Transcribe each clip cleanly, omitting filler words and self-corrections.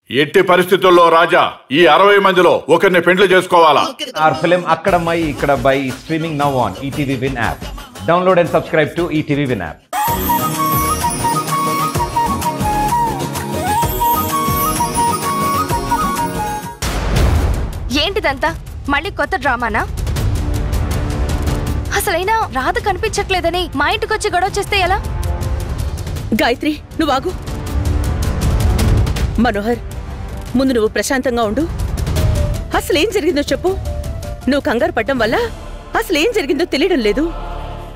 ఎట్టి పరిస్థితుల్లో రాజా ఈ 60 మందిలో ఒకరిని పెండ్లి చేసుకోవాలా? Our film Akkadamai Ikkadabai is streaming now on ETV Win app. Download and subscribe to ETV Win app. ఏంటిదంతా మళ్ళీ కొత్త డ్రామానా? అసలైనా రాధ కనిపించట్లేదని మా ఇంటికి వచ్చి గొడవ చేస్తే ఎలా? గాయత్రి, నువ్వు ఆగు. మనోహర్, ముందు నువ్వు ప్రశాంతంగా ఉండు. అసలేం జరిగిందో చెప్పు. నువ్వు కంగారు పడ్డం వల్ల అసలేం జరిగిందో తెలియడం లేదు.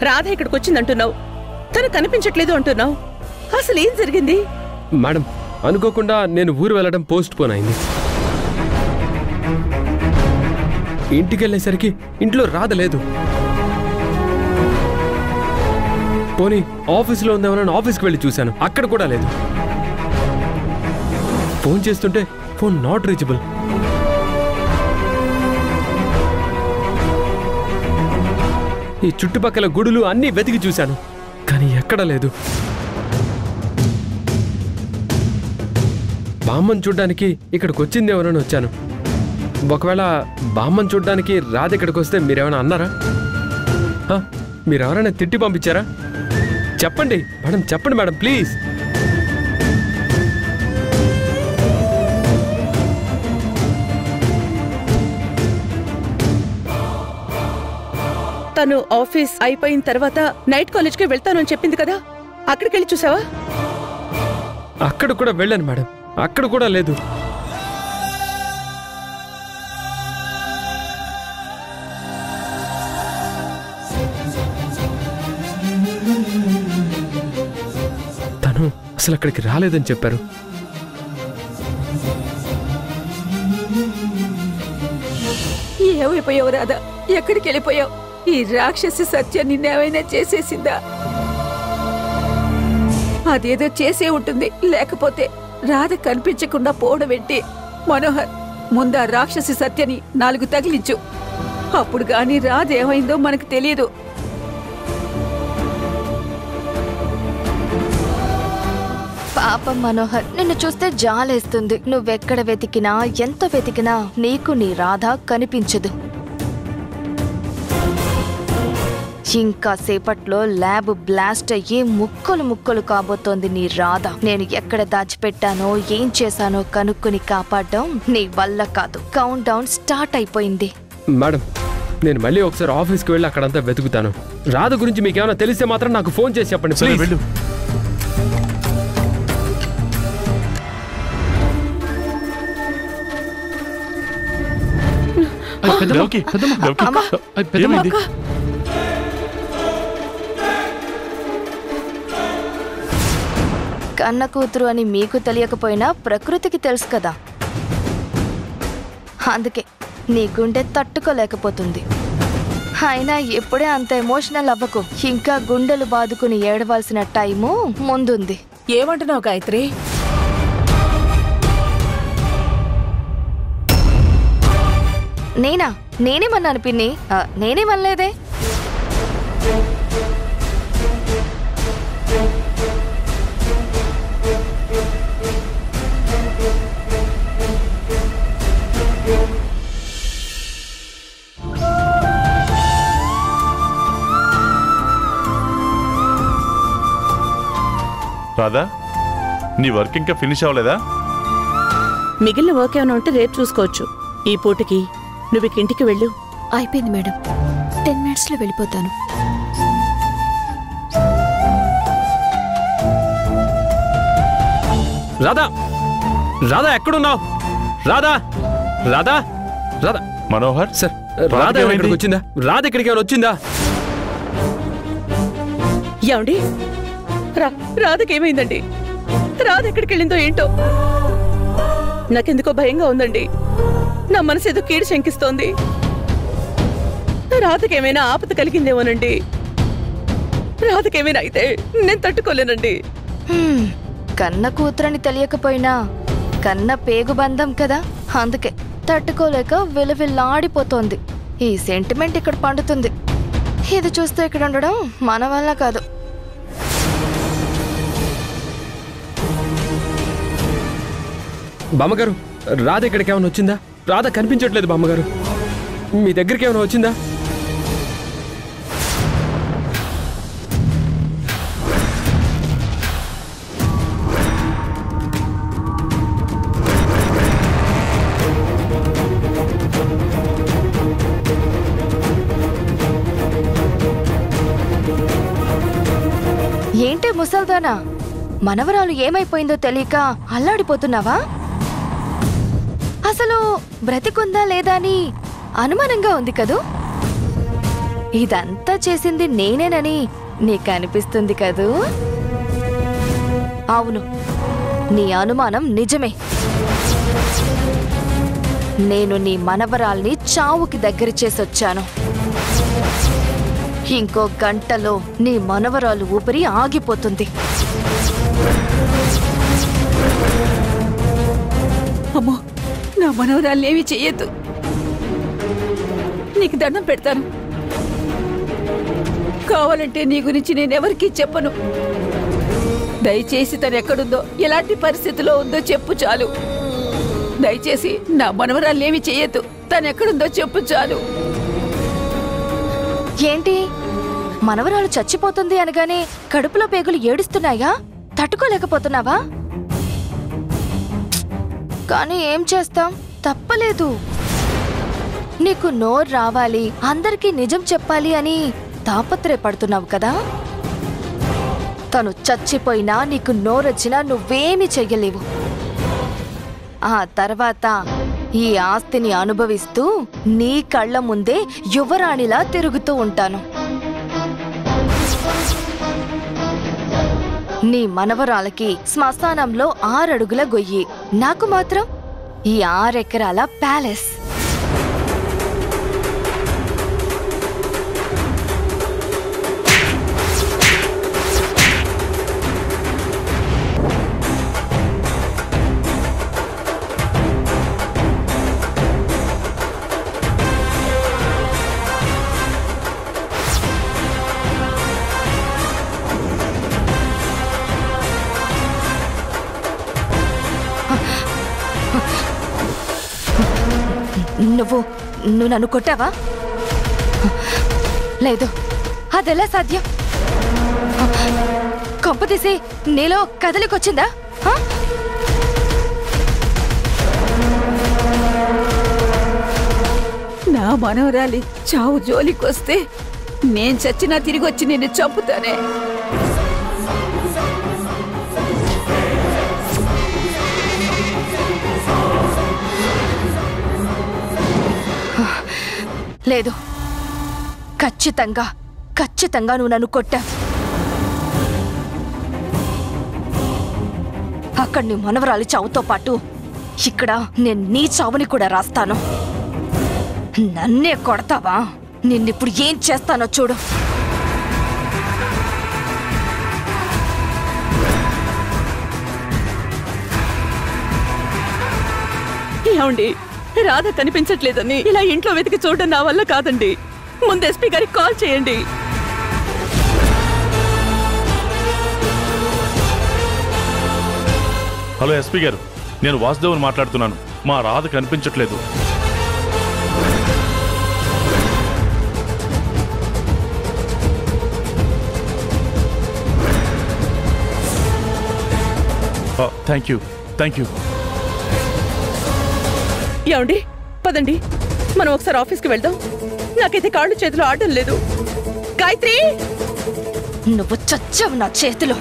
రాధ ఇక్కడికి వచ్చిందంటున్నావు, తను కనిపించట్లేదు అంటున్నావు. అసలేం జరిగింది? మేడం, అనుకోకుండా నేను ఊరు వెళ్ళడం పోస్ట్ పోన్ అయింది. ఇంటికి వెళ్ళేసరికి ఇంట్లో రాధ లేదు. పోనీ ఆఫీస్లో ఉందేమో ఆఫీస్కి వెళ్ళి చూశాను, అక్కడ కూడా లేదు. ఫోన్ చేస్తుంటే ఫోన్ నాట్ రీచబుల్. ఈ చుట్టుపక్కల గుడులు అన్నీ వెతికి చూశాను, కానీ ఎక్కడా లేదు. బామ్మని చూడ్డానికి ఇక్కడికి వచ్చిందేమోనని వచ్చాను. ఒకవేళ బామ్మని చూడ్డానికి రాధ ఇక్కడికి వస్తే మీరేమైనా అన్నారా? మీరెవరైనా తిట్టి పంపించారా? చెప్పండి మేడం, చెప్పండి మేడం, ప్లీజ్. తను ఆఫీస్ అయిపోయిన తర్వాత నైట్ కాలేజ్కి వెళ్తానని చెప్పింది కదా, అక్కడికి వెళ్ళి చూసావా? అక్కడ కూడా వెళ్ళాను మేడం, అక్కడ కూడా లేదు. తను అసలు అక్కడికి రాలేదని చెప్పారు. ఏమైపోయావు రాధా? ఎక్కడికి వెళ్ళిపోయావు? ఈ రాక్షసి సత్య నిన్నేమైనా చేసేసిందా? అదేదో చేసే ఉంటుంది, లేకపోతే రాధ కనిపించకుండా పోవడం ఏంటి? మనోహర్, ముందా రాక్షసి సత్యని 4 తగిలించు. అప్పుడు గాని రాధ ఏమైందో మనకు తెలియదు. పాపం మనోహర్, నిన్ను చూస్తే జాలేస్తుంది. నువ్వెక్కడ వెతికినా ఎంత వెతికినా నీకు నీ రాధ కనిపించదు. ఇంకా సేపట్లో ల్యాబ్ బ్లాస్ట్ అయ్యి ముక్కలు ముక్కలు కాబోతోంది నీ రాధ. నేను ఎక్కడ దాచిపెట్టానో ఏం చేశానో కనుక్కుని కాపాడడం నీ వల్ల కాదు. కౌంట్ డౌన్ స్టార్ట్ అయిపోయింది. మేడం, నేను మళ్ళీ ఒకసారి ఆఫీస్కి వెళ్ళి అక్కడంతా వెతుకుతాను. రాధ గురించి మీకేమైనా తెలిస్తే మాత్రం నాకు ఫోన్ చేసి చెప్పండి ప్లీజ్. కన్న కూతురు అని మీకు తెలియకపోయినా ప్రకృతికి తెలుసు కదా, అందుకే నీ గుండె తట్టుకోలేకపోతుంది. అయినా ఎప్పుడే అంత ఎమోషనల్ అవ్వకు. ఇంకా గుండెలు బాదుకుని ఏడవలసిన టైము ముందుంది. ఏమంటున్నావు గాయత్రి? నేనేమన్నాను పిన్ని? నేనేమనలేదే. రాధా, నీ వర్క్ ఇంకా ఫినిష్ అవ్వలేదా? మిగిలిన వర్క్ ఏమైనా ఉంటే రేపు చూసుకోవచ్చు. ఈ పూటకి నువ్వు ఇంటికి వెళ్ళు. అయిపోయింది మేడం, 10 minutesలో వెళ్ళిపోతాను. రాధా, రాధా ఎక్కడున్నావు? రాధా, రాధా, రాధా. మనోహర్ సార్, రాధ ఇక్కడికి వచ్చిందా? రాధ ఇక్కడికి ఏమైనా వచ్చిందా? ఏమండి, రాధకేమైందండి? రాధ ఎక్కడికి వెళ్ళిందో ఏంటో నాకెందుకో భయంగా ఉందండి. నా మనసు ఏదో కీడు శంకిస్తోంది. రాధకేమైనా ఆపద కలిగిందేమోనండి. రాధకేమైనా అయితే నేను తట్టుకోలేనండి. కన్న కూతురని తెలియకపోయినా కన్న పేగుబంధం కదా, అందుకే తట్టుకోలేక విలవిల్లాడిపోతోంది. ఈ సెంటిమెంట్ ఇక్కడ పండుతుంది. ఇది చూస్తే ఇక్కడ ఉండడం మన వల్ల కాదు. బామ్మగారు, రాధ ఇక్కడికి ఏమైనా వచ్చిందా? రాధ కనిపించట్లేదు బామ్మగారు. మీ దగ్గరికి ఏమైనా వచ్చిందా? ఏంటి ముసల్దానా, మనవరాలు ఏమైపోయిందో తెలియక అల్లాడిపోతున్నావా? అసలు బ్రతికుందా లేదా అని అనుమానంగా ఉంది కదూ. ఇదంతా చేసింది నేనేనని నీకు అనిపిస్తుంది కదూ? అవును, నీ అనుమానం నిజమే. నేను నీ మనవరాల్ని చావుకి దగ్గర చేసొచ్చాను. ఇంకో గంటలో నీ మనవరాలు ఊపిరి ఆగిపోతుంది. అమ్మో, నా మనవరాల్నేమీ చెయ్యొద్దు. నీకు దండం పెడతాను. కావాలంటే నీ గురించి నేనెవరికీ చెప్పను. దయచేసి తను ఎక్కడుందో, ఎలాంటి పరిస్థితిలో ఉందో చెప్పు చాలు. దయచేసి నా మనవరాల్నేమీ చెయ్యొద్దు. తను ఎక్కడుందో చెప్పు చాలు. ఏంటి, మనవరాలు చచ్చిపోతుంది అనగానే కడుపులో పేగులు ఏడుస్తున్నాయా? తట్టుకోలేకపోతున్నావా? కానీ ఏం చేస్తాం, తప్పలేదు. నీకు నోరు రావాలి, అందరికీ నిజం చెప్పాలి అని తాపత్రయపడుతున్నావు కదా. తను చచ్చిపోయినా నీకు నోరొచ్చినా నువ్వేమీ చెయ్యలేవు. ఆ తర్వాత ఈ ఆస్తిని అనుభవిస్తూ నీ కళ్ళ ముందే యువరాణిలా తిరుగుతూ ఉంటాను. నీ మనవరాలకి శ్మశానంలో 6 అడుగుల గొయ్యి, నాకు మాత్రం ఈ 6 ఎకరాల ప్యాలెస్. నువ్వు నన్ను కొట్టావా? లేదు, అదెలా సాధ్యం? కొంపతీసి నీలో కదలికొచ్చిందా? నా మనవరాలి చావు జోలికొస్తే నేను చచ్చినా తిరిగి వచ్చి నిన్ను చంపుతానే. లేదు, ఖచ్చితంగా ఖచ్చితంగా నువ్వు నన్ను కొట్టావు. అక్కడ నీ మనవరాలి చావుతో పాటు ఇక్కడ నేను నీ చావుని కూడా రాస్తాను. నన్నే కొడతావా? నిన్నిప్పుడు ఏం చేస్తానో చూడు. ఏమండి, రాధ కనిపించట్లేదని ఇలా ఇంట్లో వెతికి చూడడం నా వల్ల కాదండి. ముందు ఎస్పీ గారికి కాల్ చేయండి. హలో ఎస్పీ గారు, నేను వాసుదేవ్ని మాట్లాడుతున్నాను. మా రాధ కనిపించట్లేదు. Thank you. ఏమండి, పదండి, మనం ఒకసారి ఆఫీస్కి వెళ్దాం. నాకైతే కాళ్ళు చేతులు ఆడడం లేదు. గాయత్రి, నువ్వు చచ్చావు నా చేతిలో.